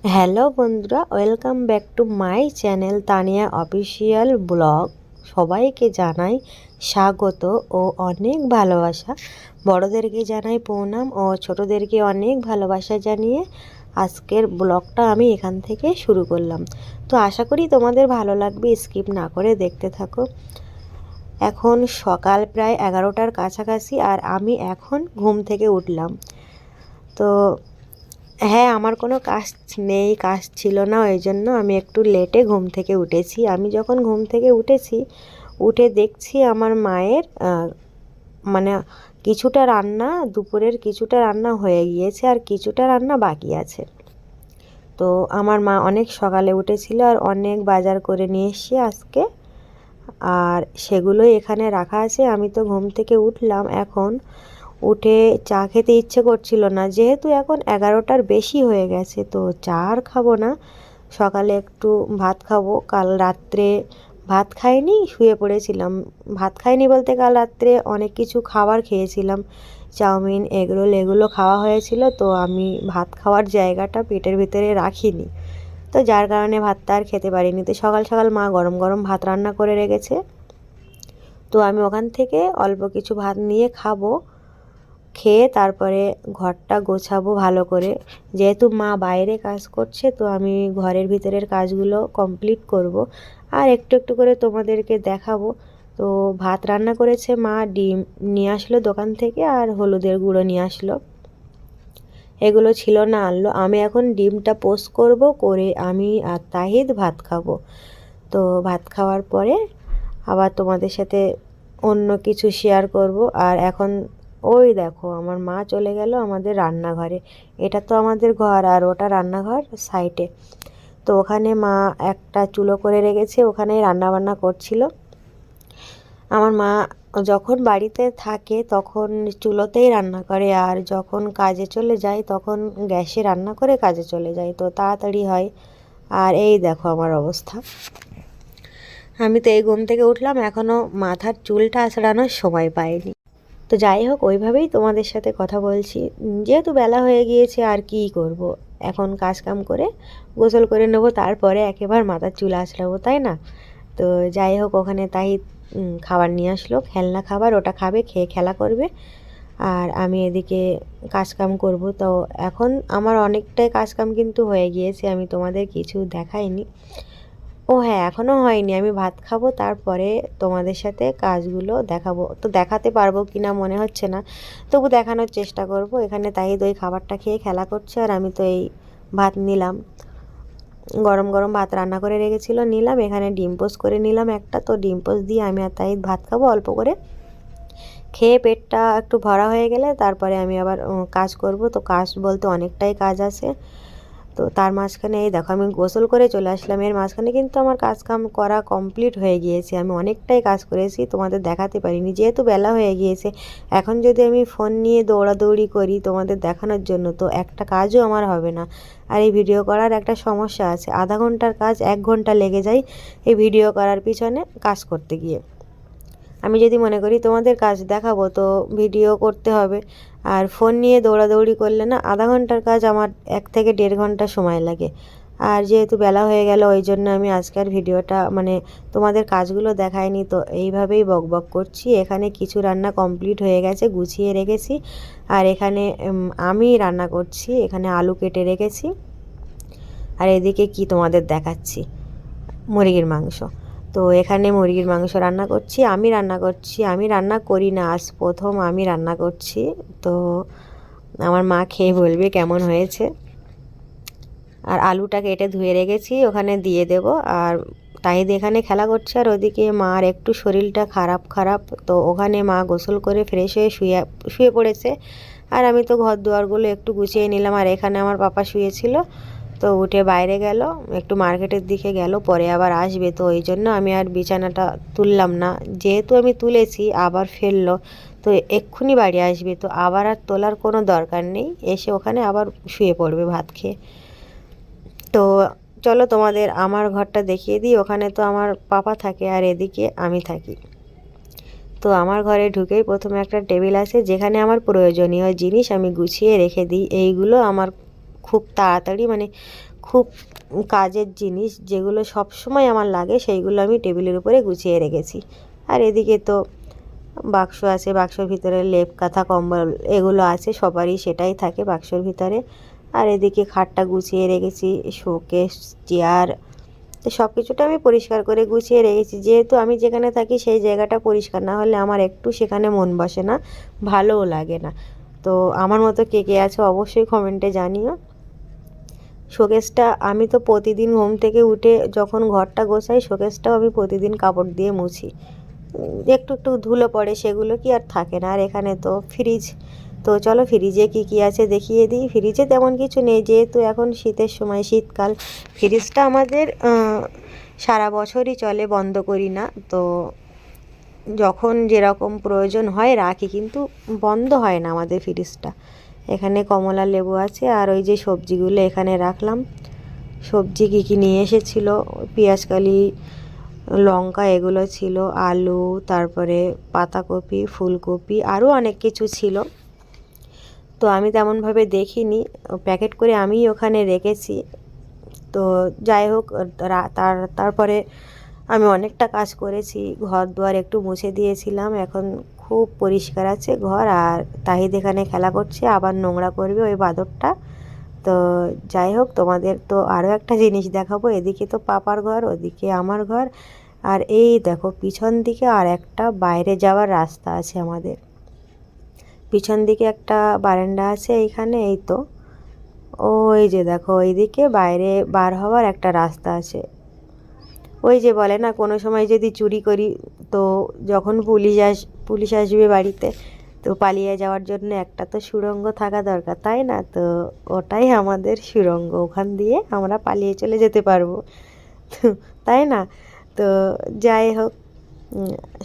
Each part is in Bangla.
হ্যালো বন্ধুরা, welcome back to my channel Tania official blog. সবাইকে জানাই স্বাগত ও অনেক ভালোবাসা। বড়োদেরকে জানাই প্রণাম ও ছোটোদেরকে অনেক ভালোবাসা জানিয়ে আজকের ব্লগটা আমি এখান থেকে শুরু করলাম। তো আশা করি তোমাদের ভালো লাগবে, স্কিপ না করে দেখতে থাকো। এখন সকাল প্রায় 11টার কাছাকাছি আর আমি এখন ঘুম থেকে উঠলাম। তো হ্যাঁ, আমার কোনো কাজ নেই, কাজ ছিল না, ওই জন্য আমি একটু লেটে ঘুম থেকে উঠেছি। আমি যখন ঘুম থেকে উঠেছি, উঠে দেখছি আমার মায়ের মানে কিছুটা রান্না, দুপুরের কিছুটা রান্না হয়ে গিয়েছে আর কিছুটা রান্না বাকি আছে। তো আমার মা অনেক সকালে উঠেছিল আর অনেক বাজার করে নিয়ে এসেছি আজকে, আর সেগুলোই এখানে রাখা আছে। আমি তো ঘুম থেকে উঠলাম, এখন উঠে চা খেতে ইচ্ছে করছিল না, যেহেতু এখন 11টার বেশি হয়ে গেছে। তো চা আর খাবো না, সকালে একটু ভাত খাবো। কাল রাত্রে ভাত খাইনি, শুয়ে পড়েছিলাম। ভাত খাইনি বলতে কাল রাত্রে অনেক কিছু খাবার খেয়েছিলাম, চাউমিন, এগরোল এগুলো খাওয়া হয়েছিল। তো আমি ভাত খাওয়ার জায়গাটা পেটের ভিতরে রাখিনি, তো যার কারণে ভাতটা আর খেতে পারিনি। তো সকাল সকাল মা গরম গরম ভাত রান্না করে রেখেছে, তো আমি ওখান থেকে অল্প কিছু ভাত নিয়ে খাবো। খেয়ে তারপরে ঘরটা গোছাবো ভালো করে, যেহেতু মা বাইরে কাজ করছে তো আমি ঘরের ভিতরের কাজগুলো কমপ্লিট করব আর একটু একটু করে তোমাদেরকে দেখাবো। তো ভাত রান্না করেছে মা, ডিম নিয়ে আসলো দোকান থেকে আর হলুদের গুঁড়ো নিয়ে আসলো, এগুলো ছিল না, আনলো। আমি এখন ডিমটা পোস্ট করব, করে আমি আর তাহিদ ভাত খাবো। তো ভাত খাওয়ার পরে আবার তোমাদের সাথে অন্য কিছু শেয়ার করব। আর এখন ওই দেখো আমার মা চলে গেল আমাদের রান্নাঘরে। এটা তো আমাদের ঘর আর ওটা রান্নাঘর সাইডে। তো ওখানে মা একটা চুলো করে রেখেছে, ওখানেই রান্নাবান্না করছিল। আমার মা যখন বাড়িতে থাকে তখন চুলোতেই রান্না করে, আর যখন কাজে চলে যায় তখন গ্যাসে রান্না করে কাজে চলে যায়, তো তাড়াতাড়ি হয়। আর এই দেখো আমার অবস্থা, আমি তো এই ঘুম থেকে উঠলাম, এখনও মাথার চুলটা আঁচড়ানোর সময় পাইনি। তো যাই হোক, ওইভাবেই তোমাদের সাথে কথা বলছি, যেহেতু বেলা হয়ে গিয়েছে আর কি করব। এখন কাজ কাম করে গোসল করে নেবো, তারপরে একেবারে মাথার চুল আঁচড়াবো, তাই না? তো যাই হোক, ওখানে তাই খাবার নিয়ে আসলো, খেলনা খাবার, ওটা খাবে, খেয়ে খেলা করবে আর আমি এদিকে কাজকাম করব। তো এখন আমার অনেকটাই কাজকাম কিন্তু হয়ে গিয়েছে, আমি তোমাদের কিছু দেখাইনি। ও হ্যাঁ, এখনও হয়নি, আমি ভাত খাবো তারপরে তোমাদের সাথে কাজগুলো দেখাবো। তো দেখাতে পারবো কি না মনে হচ্ছে না, তবু দেখানোর চেষ্টা করব। এখানে তাহিদ ওই খাবারটা খেয়ে খেলা করছে আর আমি তো এই ভাত নিলাম, গরম গরম ভাত রান্না করে রেখেছিল, নিলাম। এখানে ডিম পোস্ট করে নিলাম একটা, তো ডিম পোস্ট দিয়ে আমি আর তাহিদ ভাত খাবো অল্প করে। খেয়ে পেটটা একটু ভরা হয়ে গেলে তারপরে আমি আবার কাজ করব। তো কাজ বলতে অনেকটাই কাজ আছে। তো তার মাঝখানে এই দেখো আমি গোসল করে চলে আসলাম, এর মাঝখানে কিন্তু আমার কাজ কাম করা কমপ্লিট হয়ে গিয়েছে। আমি অনেকটাই কাজ করেছি, তোমাদের দেখাতে পারিনি যেহেতু বেলা হয়ে গিয়েছে। এখন যদি আমি ফোন নিয়ে দৌড়াদৌড়ি করি তোমাদের দেখানোর জন্য, তো একটা কাজও আমার হবে না। আর এই ভিডিও করার একটা সমস্যা আছে, আধা ঘন্টার কাজ 1 ঘন্টা লেগে যায় এই ভিডিও করার পিছনে কাজ করতে গিয়ে। আমি যদি মনে করি তোমাদের কাজ দেখাবো তো ভিডিও করতে হবে, আর ফোন নিয়ে দৌড়াদৌড়ি করলে না আধা ঘন্টার কাজ আমার 1 থেকে 1.5 ঘন্টা সময় লাগে। আর যেহেতু বেলা হয়ে গেল ওই জন্য আমি আজকের ভিডিওটা মানে তোমাদের কাজগুলো দেখাইনি। তো এইভাবেই বকবক করছি। এখানে কিছু রান্না কমপ্লিট হয়ে গেছে, গুছিয়ে রেখেছি। আর এখানে আমি রান্না করছি, এখানে আলু কেটে রেখেছি। আর এদিকে কি তোমাদের দেখাচ্ছি, মুরগির মাংস। তো এখানে মুরগির মাংস রান্না করছি, আমি রান্না করছি, আমি রান্না করি না, আজ প্রথম আমি রান্না করছি। তো আমার মা খেয়ে বলবে কেমন হয়েছে। আর আলুটা কেটে ধুয়ে রেখেছি, ওখানে দিয়ে দেব। আর তাহিদ এখানে খেলা করছে আর ওদিকে মার একটু শরীরটা খারাপ খারাপ, তো ওখানে মা গোসল করে ফ্রেশ হয়ে শুয়ে শুয়ে পড়েছে। আর আমি তো ঘর দুয়ারগুলো একটু গুছিয়ে নিলাম। আর এখানে আমার পাপা শুয়েছিল, তো উঠে বাইরে গেল, একটু মার্কেটের দিকে গেল, পরে আবার আসবে। তো এই জন্য আমি আর বিছানাটা তুললাম না, যেহেতু আমি তুলেছি আবার ফেললো, তো এক্ষুনি বাড়ি আসবে, তো আবার আর তোলার কোনো দরকার নেই, এসে ওখানে আবার শুয়ে পড়বে ভাত খেয়ে। তো চলো তোমাদের আমার ঘরটা দেখিয়ে দিই। ওখানে তো আমার পাপা থাকে আর এদিকে আমি থাকি। তো আমার ঘরে ঢুকেই প্রথমে একটা টেবিল আছে যেখানে আমার প্রয়োজনীয় জিনিস আমি গুছিয়ে রেখে দিই। এইগুলো আমার খুব তাড়াতাড়ি মানে খুব কাজের জিনিস যেগুলো সব সময় আমার লাগে সেইগুলো আমি টেবিলের উপরে গুছিয়ে রেখেছি। আর এদিকে তো বাক্স আছে, বাক্সর ভিতরে লেপ কাঁথা কম্বল এগুলো আছে, সবারই সেটাই থাকে বাক্সর ভিতরে। আর এদিকে খাটটা গুছিয়ে রেখেছি, শোকেস, চেয়ার, তো সব কিছুটা আমি পরিষ্কার করে গুছিয়ে রেখেছি। যেহেতু আমি যেখানে থাকি সেই জায়গাটা পরিষ্কার না হলে আমার একটু সেখানে মন বসে না, ভালোও লাগে না। তো আমার মতো কে কে আছে অবশ্যই কমেন্টে জানিও। শোকেসটা আমি তো প্রতিদিন ঘুম থেকে উঠে যখন ঘরটা গোছাই, শোকেসটাও আমি প্রতিদিন কাপড় দিয়ে মুছি। একটু একটু ধুলো পড়ে, সেগুলো কি আর থাকে না। আর এখানে তো ফ্রিজ, তো চলো ফ্রিজে কি কি আছে দেখিয়ে দিই। ফ্রিজে তেমন কিছু নেই, যেহেতু এখন শীতের সময়, শীতকাল, ফ্রিজটা আমাদের সারা বছরই চলে, বন্ধ করি না। তো যখন যেরকম প্রয়োজন হয় রাখি, কিন্তু বন্ধ হয় না আমাদের ফ্রিজটা। এখানে কমলা লেবু আছে, আর ওই যে সবজিগুলো এখানে রাখলাম। সবজি কী কী নিয়ে এসেছিলো, পেঁয়াজকালি, লঙ্কা এগুলো ছিল, আলু, তারপরে পাতাকপি, ফুলকপি, আরও অনেক কিছু ছিল। তো আমি তেমনভাবে দেখিনি, প্যাকেট করে আমি ওখানে রেখেছি। তো যাই হোক, তারপরে আমি অনেকটা কাজ করেছি, ঘর দুয়ার একটু মুছে দিয়েছিলাম, এখন খুব পরিষ্কার আছে ঘর। আর তাহিদ এখানে খেলা করছে, আবার নোংরা করবে ওই বাদরটা। তো যাই হোক, তোমাদের তো আরও একটা জিনিস দেখাবো। এদিকে তো পাপার ঘর, ওদিকে আমার ঘর, আর এই দেখো পিছন দিকে আর একটা বাইরে যাওয়ার রাস্তা আছে আমাদের। পিছন দিকে একটা বারান্দা আছে এইখানে, এই তো ওই যে দেখো ওইদিকে বাইরে বার হওয়ার একটা রাস্তা আছে। ওই যে বলে না, কোনো সময় যদি চুরি করি, তো যখন পুলিশ আসবে বাড়িতে, তো পালিয়ে যাওয়ার জন্য একটা তো সুড়ঙ্গ থাকা দরকার, তাই না? তো ওটাই আমাদের সুড়ঙ্গ, ওখান দিয়ে আমরা পালিয়ে চলে যেতে পারবো, তাই না? তো যাই হোক,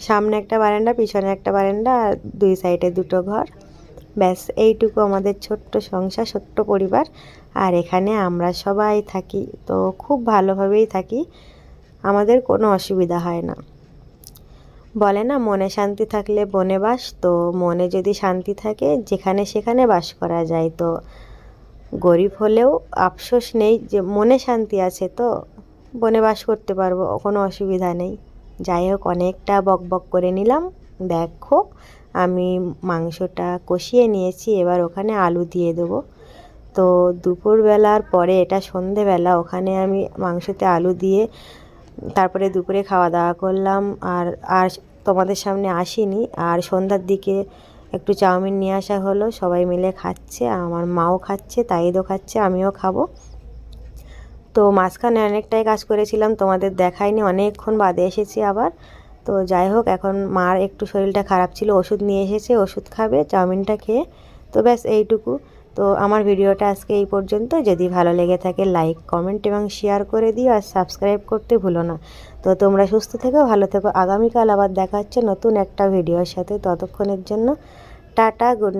সামনে একটা বারান্দা, পিছনে একটা বারান্দা, আর দুই সাইডে দুটো ঘর, ব্যাস এইটুকু আমাদের ছোট্ট সংসার, ছোট্ট পরিবার। আর এখানে আমরা সবাই থাকি, তো খুব ভালোভাবেই থাকি, আমাদের কোনো অসুবিধা হয় না। বলে না, মনে শান্তি থাকলে বনে বাস, তো মনে যদি শান্তি থাকে যেখানে সেখানে বাস করা যায়। তো গরিব হলেও আফসোস নেই, যে মনে শান্তি আছে তো বনে বাস করতে পারবো, কোনো অসুবিধা নেই। যাই হোক, অনেকটা বক বক করে নিলাম। দেখো আমি মাংসটা কষিয়ে নিয়েছি, এবার ওখানে আলু দিয়ে দেবো। তো দুপুরবেলার পরে, এটা সন্ধেবেলা, ওখানে আমি মাংসতে আলু দিয়ে তারপরে দুপুরে খাওয়া দাওয়া করলাম। আর আর তোমাদের সামনে আসিনি। আর সন্ধ্যার দিকে একটু চাউমিন নিয়ে আসা হলো, সবাই মিলে খাচ্ছে, আমার মাও খাচ্ছে, তাইদও খাচ্ছে, আমিও খাবো। তো মাঝখানে অনেকটাই কাজ করেছিলাম, তোমাদের দেখাইনি, অনেকক্ষণ বাদে এসেছি আবার। তো যাই হোক, এখন মার একটু শরীরটা খারাপ ছিল, ওষুধ নিয়ে এসেছে, ওষুধ খাবে চাউমিনটা খেয়ে। তো ব্যাস এইটুকু। তো আমার ভিডিওটা আজকে এই পর্যন্ত। যদি ভালো লেগে থাকে লাইক, কমেন্ট এবং শেয়ার করে দিও, আর সাবস্ক্রাইব করতে ভুলো না। তো তোমরা সুস্থ থেকো, ভালো থেকো। আগামীকাল আবার দেখা হচ্ছে নতুন একটা ভিডিওর সাথে। ততক্ষণের জন্য টাটা, গুড নাইট।